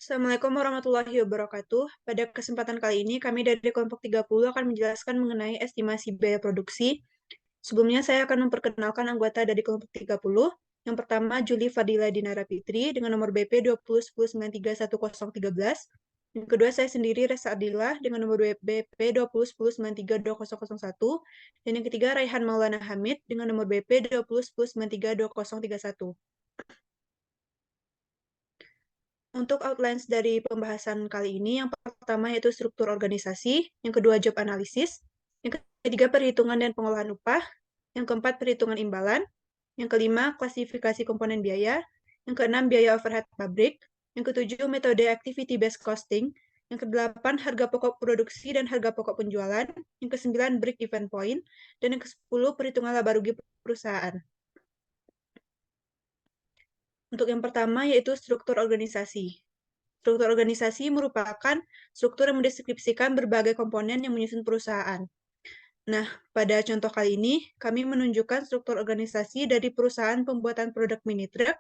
Assalamualaikum warahmatullahi wabarakatuh. Pada kesempatan kali ini, kami dari kelompok 30 akan menjelaskan mengenai estimasi biaya produksi. Sebelumnya, saya akan memperkenalkan anggota dari kelompok 30. Yang pertama, Juli Fadila Dinara Fitri dengan nomor BP 2010931013. Yang kedua, saya sendiri, Resa Adila, dengan nomor BP 2010932001. Dan yang ketiga, Raihan Maulana Hamid dengan nomor BP 2010932031. Untuk outlines dari pembahasan kali ini, yang pertama yaitu struktur organisasi, yang kedua job analisis, yang ketiga perhitungan dan pengolahan upah, yang keempat perhitungan imbalan, yang kelima klasifikasi komponen biaya, yang keenam biaya overhead pabrik, yang ketujuh metode activity based costing, yang kedelapan harga pokok produksi dan harga pokok penjualan, yang kesembilan break even point, dan yang kesepuluh perhitungan laba rugi perusahaan. Untuk yang pertama yaitu struktur organisasi. Struktur organisasi merupakan struktur yang mendeskripsikan berbagai komponen yang menyusun perusahaan. Nah, pada contoh kali ini, kami menunjukkan struktur organisasi dari perusahaan pembuatan produk mini truck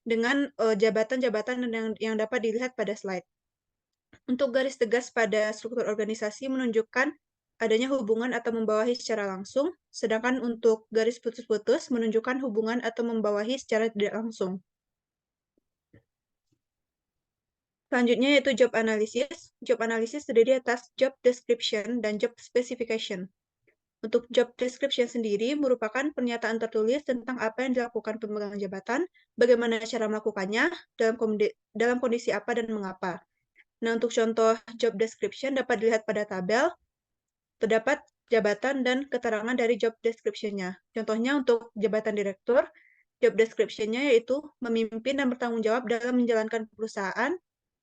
dengan jabatan-jabatan yang dapat dilihat pada slide. Untuk garis tegas pada struktur organisasi menunjukkan adanya hubungan atau membawahi secara langsung, sedangkan untuk garis putus-putus menunjukkan hubungan atau membawahi secara tidak langsung. Selanjutnya yaitu job analysis. Job analysis terdiri atas job description dan job specification. Untuk job description sendiri merupakan pernyataan tertulis tentang apa yang dilakukan pemegang jabatan, bagaimana cara melakukannya, dalam kondisi apa dan mengapa. Nah, untuk contoh job description dapat dilihat pada tabel, terdapat jabatan dan keterangan dari job description-nya. Contohnya untuk jabatan direktur, job description-nya yaitu memimpin dan bertanggung jawab dalam menjalankan perusahaan,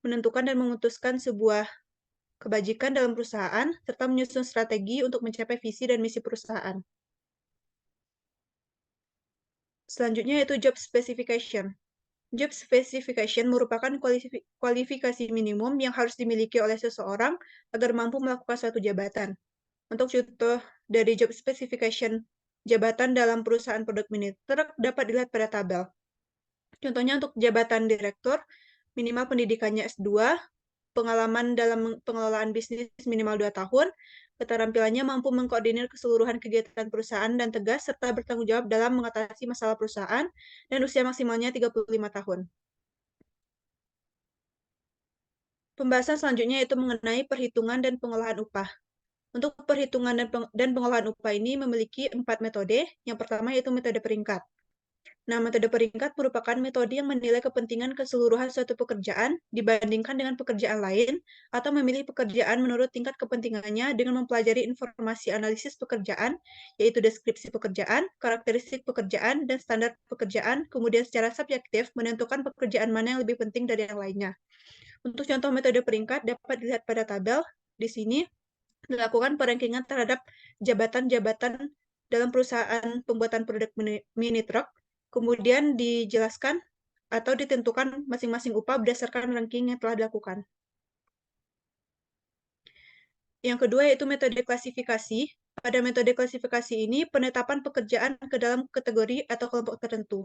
menentukan dan memutuskan sebuah kebajikan dalam perusahaan, serta menyusun strategi untuk mencapai visi dan misi perusahaan. Selanjutnya yaitu job specification. Job specification merupakan kualifikasi minimum yang harus dimiliki oleh seseorang agar mampu melakukan suatu jabatan. Untuk contoh dari job specification jabatan dalam perusahaan produk mini truk dapat dilihat pada tabel. Contohnya untuk jabatan direktur, minimal pendidikannya S2, pengalaman dalam pengelolaan bisnis minimal 2 tahun, keterampilannya mampu mengkoordinir keseluruhan kegiatan perusahaan dan tegas, serta bertanggung jawab dalam mengatasi masalah perusahaan, dan usia maksimalnya 35 tahun. Pembahasan selanjutnya yaitu mengenai perhitungan dan pengolahan upah. Untuk perhitungan dan pengolahan upah ini memiliki 4 metode. Yang pertama yaitu metode peringkat. Nah, metode peringkat merupakan metode yang menilai kepentingan keseluruhan suatu pekerjaan dibandingkan dengan pekerjaan lain, atau memilih pekerjaan menurut tingkat kepentingannya dengan mempelajari informasi analisis pekerjaan, yaitu deskripsi pekerjaan, karakteristik pekerjaan, dan standar pekerjaan, kemudian secara subjektif menentukan pekerjaan mana yang lebih penting dari yang lainnya. Untuk contoh metode peringkat dapat dilihat pada tabel. Di sini dilakukan perankingan terhadap jabatan-jabatan dalam perusahaan pembuatan produk mini truck, kemudian dijelaskan atau ditentukan masing-masing upah berdasarkan ranking yang telah dilakukan. Yang kedua yaitu metode klasifikasi. Pada metode klasifikasi ini, penetapan pekerjaan ke dalam kategori atau kelompok tertentu.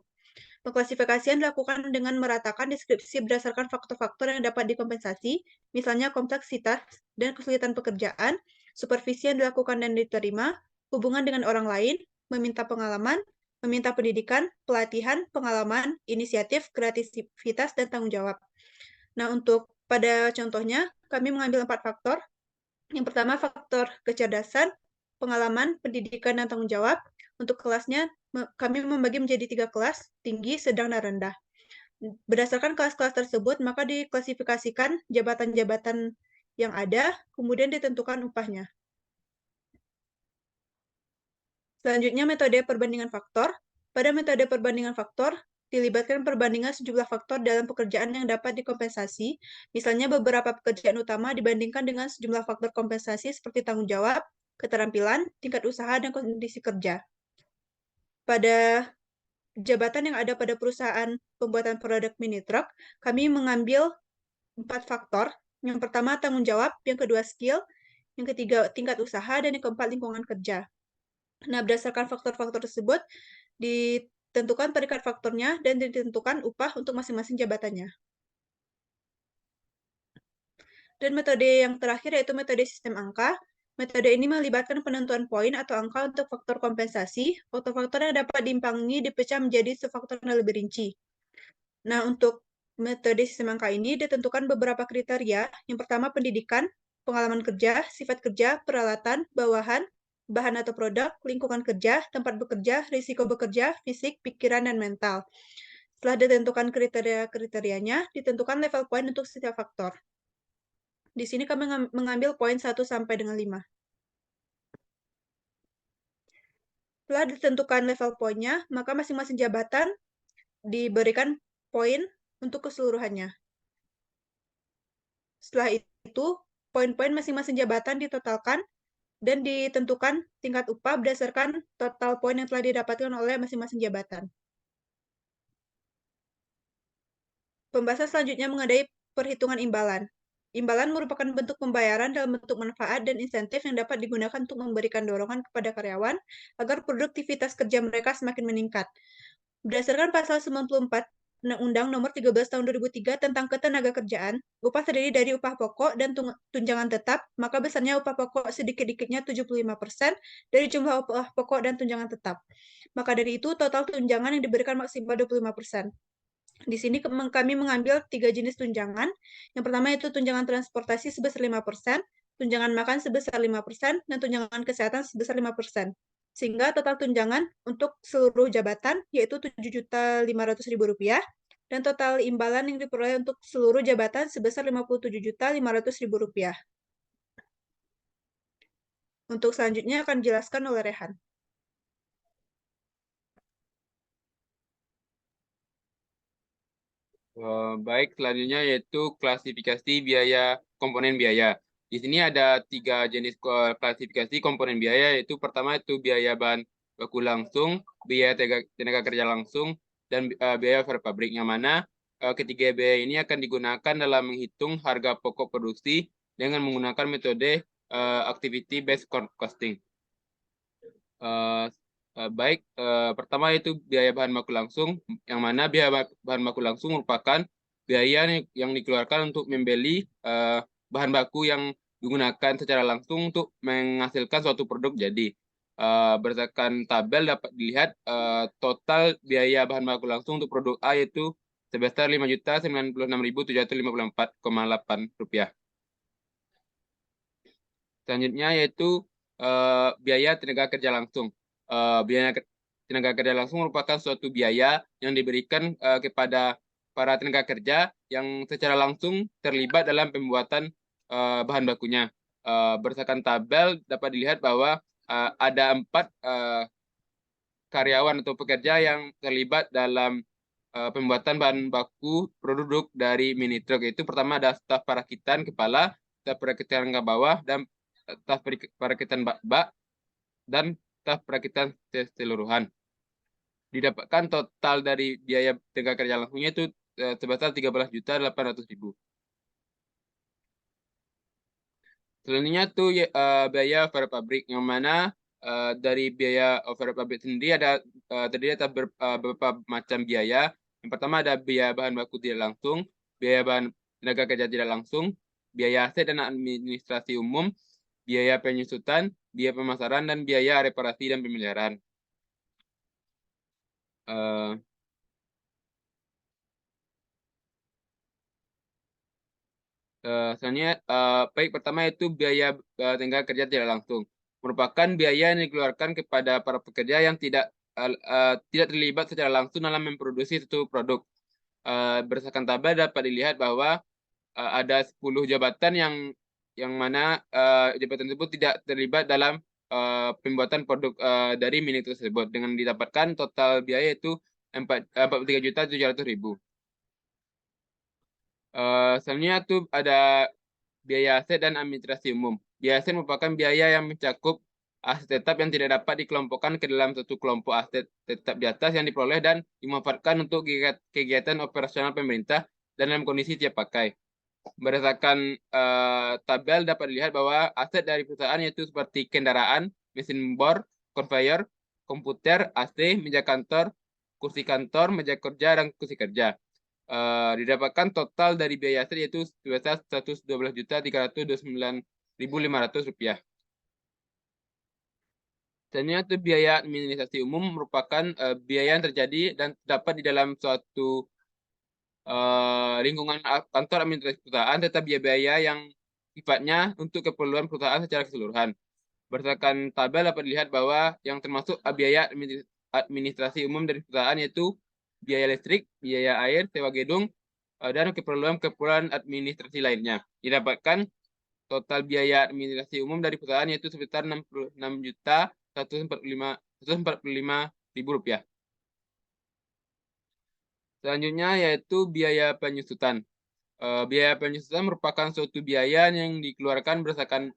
Pengklasifikasian dilakukan dengan meratakan deskripsi berdasarkan faktor-faktor yang dapat dikompensasi, misalnya kompleksitas dan kesulitan pekerjaan, supervisi yang dilakukan dan diterima, hubungan dengan orang lain, meminta pengalaman, meminta pendidikan, pelatihan, pengalaman, inisiatif, kreativitas, dan tanggung jawab. Nah, untuk pada contohnya, kami mengambil 4 faktor. Yang pertama, faktor kecerdasan, pengalaman, pendidikan, dan tanggung jawab. Untuk kelasnya, kami membagi menjadi 3 kelas, tinggi, sedang, dan rendah. Berdasarkan kelas-kelas tersebut, maka diklasifikasikan jabatan-jabatan yang ada, kemudian ditentukan upahnya. Selanjutnya, metode perbandingan faktor. Pada metode perbandingan faktor, dilibatkan perbandingan sejumlah faktor dalam pekerjaan yang dapat dikompensasi, misalnya beberapa pekerjaan utama dibandingkan dengan sejumlah faktor kompensasi seperti tanggung jawab, keterampilan, tingkat usaha, dan kondisi kerja. Pada jabatan yang ada pada perusahaan pembuatan produk mini truck, kami mengambil 4 faktor. Yang pertama, tanggung jawab, yang kedua, skill, yang ketiga, tingkat usaha, dan yang keempat, lingkungan kerja. Nah, berdasarkan faktor-faktor tersebut, ditentukan peringkat faktornya dan ditentukan upah untuk masing-masing jabatannya. Dan metode yang terakhir yaitu metode sistem angka. Metode ini melibatkan penentuan poin atau angka untuk faktor kompensasi. Faktor-faktor yang dapat diimbangi dipecah menjadi subfaktor yang lebih rinci. Nah, untuk metode sistem angka ini ditentukan beberapa kriteria. Yang pertama, pendidikan, pengalaman kerja, sifat kerja, peralatan, bawahan, bahan atau produk, lingkungan kerja, tempat bekerja, risiko bekerja, fisik, pikiran, dan mental. Setelah ditentukan kriteria-kriterianya, ditentukan level poin untuk setiap faktor. Di sini kami mengambil poin 1 sampai dengan 5. Setelah ditentukan level poinnya, maka masing-masing jabatan diberikan poin untuk keseluruhannya. Setelah itu, poin-poin masing-masing jabatan ditotalkan dan ditentukan tingkat upah berdasarkan total poin yang telah didapatkan oleh masing-masing jabatan. Pembahasan selanjutnya mengenai perhitungan imbalan. Imbalan merupakan bentuk pembayaran dalam bentuk manfaat dan insentif yang dapat digunakan untuk memberikan dorongan kepada karyawan agar produktivitas kerja mereka semakin meningkat. Berdasarkan pasal 94 Undang-Undang Nomor 13 Tahun 2003 tentang Ketenagakerjaan, upah terdiri dari upah pokok dan tunjangan tetap, maka besarnya upah pokok sedikit-dikitnya 75% dari jumlah upah pokok dan tunjangan tetap. Maka dari itu, total tunjangan yang diberikan maksimal 25%. Di sini kami mengambil 3 jenis tunjangan. Yang pertama yaitu tunjangan transportasi sebesar 5%, tunjangan makan sebesar 5%, dan tunjangan kesehatan sebesar 5%. Sehingga total tunjangan untuk seluruh jabatan yaitu Rp7.500.000 dan total imbalan yang diperoleh untuk seluruh jabatan sebesar Rp57.500.000. Untuk selanjutnya akan dijelaskan oleh Rehan. Baik, selanjutnya yaitu klasifikasi biaya komponen biaya. Di sini ada 3 jenis klasifikasi komponen biaya, yaitu pertama itu biaya bahan baku langsung, biaya tenaga kerja langsung, dan biaya over pabrik. Yang mana ketiga biaya ini akan digunakan dalam menghitung harga pokok produksi dengan menggunakan metode activity based costing. Baik, pertama itu biaya bahan baku langsung, yang mana biaya bahan baku langsung merupakan biaya yang dikeluarkan untuk membeli bahan baku yang digunakan secara langsung untuk menghasilkan suatu produk jadi. Berdasarkan tabel dapat dilihat total biaya bahan baku langsung untuk produk A yaitu sebesar Rp5.096.754,8. Selanjutnya yaitu biaya tenaga kerja langsung. Biaya tenaga kerja langsung merupakan suatu biaya yang diberikan kepada para tenaga kerja yang secara langsung terlibat dalam pembuatan bahan bakunya. Berdasarkan tabel dapat dilihat bahwa ada 4 karyawan atau pekerja yang terlibat dalam pembuatan bahan baku produk dari mini truk. Itu pertama ada staf perakitan kepala, staf perakitan ke bawah, dan staf perakitan bak, dan staf perakitan keseluruhan. Didapatkan total dari biaya tenaga kerja langsungnya itu sebesar 13.800.000. Selanjutnya tuh biaya over pabrik, yang mana dari biaya over pabrik sendiri terdiri atas beberapa macam biaya. Yang pertama ada biaya bahan baku tidak langsung, biaya bahan tenaga kerja tidak langsung, biaya aset dan administrasi umum, biaya penyusutan, biaya pemasaran, dan biaya reparasi dan pemeliharaan. Selanjutnya, baik pertama itu biaya tenaga kerja tidak langsung, merupakan biaya yang dikeluarkan kepada para pekerja yang tidak terlibat secara langsung dalam memproduksi suatu produk. Berdasarkan tabel dapat dilihat bahwa ada 10 jabatan yang mana jabatan tersebut tidak terlibat dalam pembuatan produk dari mini tersebut, dengan didapatkan total biaya itu 43.700.000. Selanjutnya tuh ada biaya aset dan administrasi umum. Biaya aset merupakan biaya yang mencakup aset tetap yang tidak dapat dikelompokkan ke dalam satu kelompok aset tetap di atas yang diperoleh dan dimanfaatkan untuk kegiatan operasional pemerintah dan dalam kondisi siap pakai. Berdasarkan tabel dapat dilihat bahwa aset dari perusahaan yaitu seperti kendaraan, mesin bor, conveyor, komputer, AC, meja kantor, kursi kantor, meja kerja, dan kursi kerja. Didapatkan total dari biaya aset yaitu sebesar Rp112.329.500. Selanjutnya itu biaya administrasi umum merupakan biaya yang terjadi dan terdapat di dalam suatu lingkungan kantor administrasi perusahaan, serta biaya-biaya yang sifatnya untuk keperluan perusahaan secara keseluruhan. Berdasarkan tabel dapat dilihat bahwa yang termasuk biaya administrasi umum dari perusahaan yaitu biaya listrik, biaya air, sewa gedung, dan keperluan administrasi lainnya. Didapatkan total biaya administrasi umum dari perusahaan yaitu sebesar Rp66.145.000. Selanjutnya yaitu biaya penyusutan. Biaya penyusutan merupakan suatu biaya yang dikeluarkan berdasarkan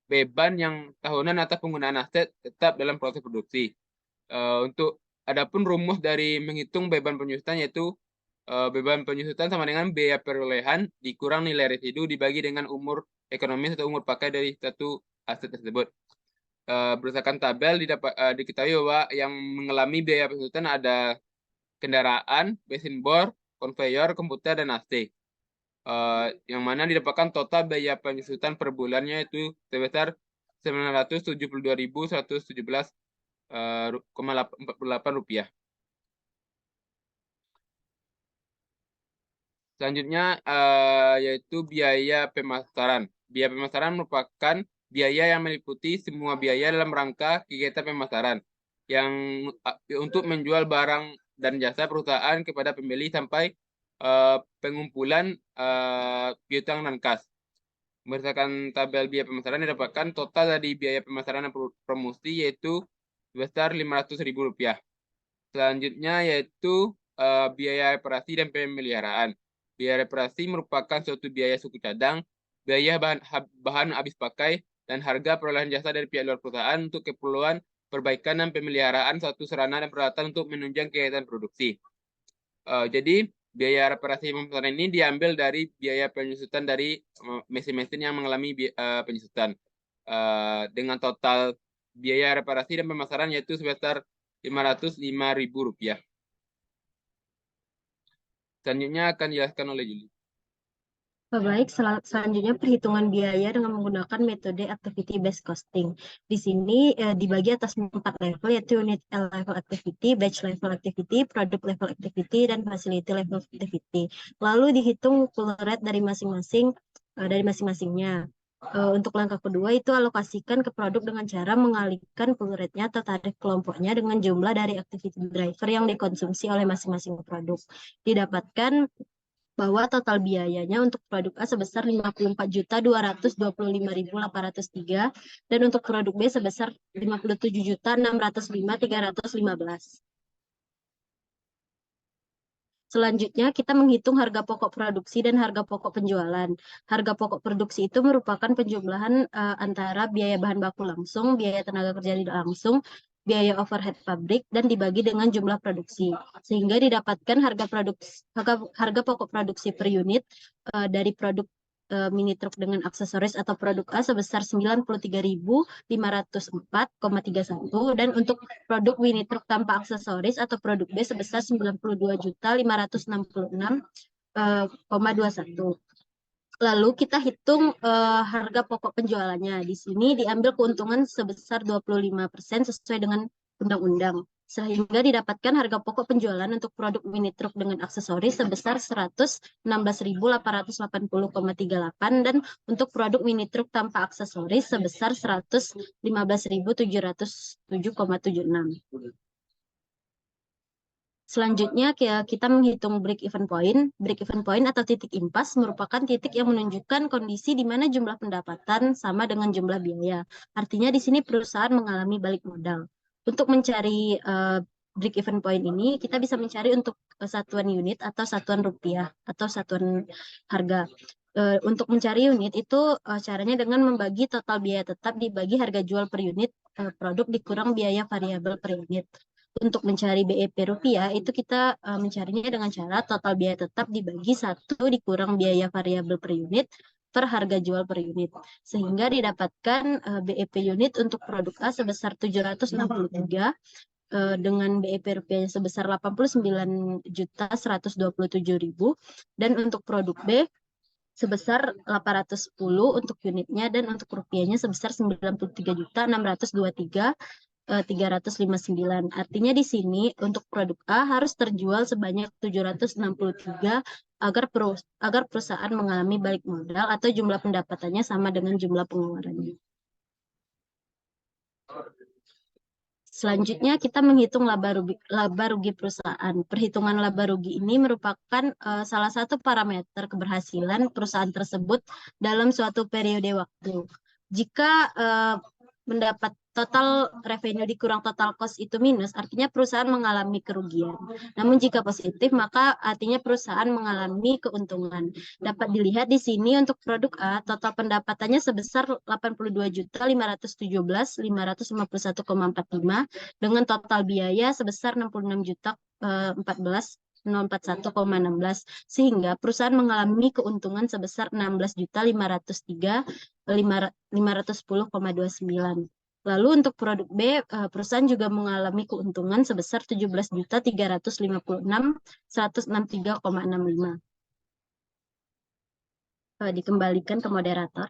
beban yang tahunan atas penggunaan aset tetap dalam proses produksi. Untuk adapun rumus dari menghitung beban penyusutan yaitu beban penyusutan sama dengan biaya perolehan dikurang nilai residu dibagi dengan umur ekonomis atau umur pakai dari satu aset tersebut. Berdasarkan tabel diketahui bahwa yang mengalami biaya penyusutan ada kendaraan, bensin bor, konveyor, komputer, dan AC. Yang mana didapatkan total biaya penyusutan per bulannya itu sebesar Rp972.117,48. Selanjutnya yaitu biaya pemasaran. Biaya pemasaran merupakan biaya yang meliputi semua biaya dalam rangka kegiatan pemasaran yang untuk menjual barang dan jasa perusahaan kepada pembeli sampai pengumpulan piutang dan kas. Berdasarkan tabel biaya pemasaran didapatkan total dari biaya pemasaran dan promosi yaitu sebesar Rp500.000. Selanjutnya yaitu biaya reparasi dan pemeliharaan. Biaya reparasi merupakan suatu biaya suku cadang, biaya bahan habis pakai, dan harga perolehan jasa dari pihak luar perusahaan untuk keperluan perbaikan dan pemeliharaan suatu sarana dan peralatan untuk menunjang kegiatan produksi. Jadi biaya reparasi pemasaran ini diambil dari biaya penyusutan dari mesin-mesin yang mengalami penyusutan. Dengan total biaya reparasi dan pemasaran yaitu sebesar Rp505.000. Selanjutnya akan dijelaskan oleh Juli. Baik, selanjutnya perhitungan biaya dengan menggunakan metode activity based costing. Di sini dibagi atas 4 level, yaitu unit level activity, batch level activity, product level activity, dan facility level activity. Lalu dihitung pull rate dari masing-masingnya. Untuk langkah kedua itu alokasikan ke produk dengan cara mengalihkan pull rate-nya atau tarif kelompoknya dengan jumlah dari activity driver yang dikonsumsi oleh masing-masing produk. Didapatkan bahwa total biayanya untuk produk A sebesar Rp54.225.803 dan untuk produk B sebesar Rp57.605.315. Selanjutnya, kita menghitung harga pokok produksi dan harga pokok penjualan. Harga pokok produksi itu merupakan penjumlahan antara biaya bahan baku langsung, biaya tenaga kerja tidak langsung, biaya overhead pabrik, dan dibagi dengan jumlah produksi. Sehingga didapatkan harga pokok produksi per unit dari produk mini truk dengan aksesoris atau produk A sebesar Rp93.504,31 dan untuk produk mini truk tanpa aksesoris atau produk B sebesar Rp92.566,21. Lalu kita hitung harga pokok penjualannya. Di sini diambil keuntungan sebesar 25% sesuai dengan undang-undang. Sehingga didapatkan harga pokok penjualan untuk produk mini truk dengan aksesoris sebesar Rp116.880,38 dan untuk produk mini truk tanpa aksesoris sebesar Rp115.707,76. Selanjutnya kita menghitung break-even point. Break-even point atau titik impas merupakan titik yang menunjukkan kondisi di mana jumlah pendapatan sama dengan jumlah biaya. Artinya di sini perusahaan mengalami balik modal. Untuk mencari break-even point ini, kita bisa mencari untuk satuan unit atau satuan rupiah atau satuan harga. Untuk mencari unit itu caranya dengan membagi total biaya tetap dibagi harga jual per unit produk dikurang biaya variabel per unit. Untuk mencari BEP rupiah itu kita mencarinya dengan cara total biaya tetap dibagi 1 dikurang biaya variabel per unit per harga jual per unit. Sehingga didapatkan BEP unit untuk produk A sebesar 763 dengan BEP rupiahnya sebesar 89.127.000 dan untuk produk B sebesar 810 untuk unitnya dan untuk rupiahnya sebesar 93.623.359. Artinya di sini untuk produk A harus terjual sebanyak 763 agar perusahaan mengalami balik modal atau jumlah pendapatannya sama dengan jumlah pengeluarannya. Selanjutnya kita menghitung laba rugi perusahaan. Perhitungan laba rugi ini merupakan salah satu parameter keberhasilan perusahaan tersebut dalam suatu periode waktu. Jika mendapat total revenue dikurang total cost itu minus, artinya perusahaan mengalami kerugian. Namun jika positif, maka artinya perusahaan mengalami keuntungan. Dapat dilihat di sini untuk produk A, total pendapatannya sebesar 82.517.551,45 dengan total biaya sebesar 66.014.041,16 sehingga perusahaan mengalami keuntungan sebesar 16.510,29. Lalu untuk produk B, perusahaan juga mengalami keuntungan sebesar 17.356.163,65. Dikembalikan ke moderator.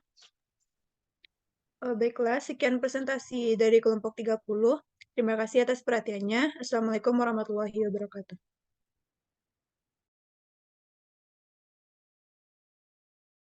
Baiklah, sekian presentasi dari kelompok 30. Terima kasih atas perhatiannya. Assalamualaikum warahmatullahi wabarakatuh.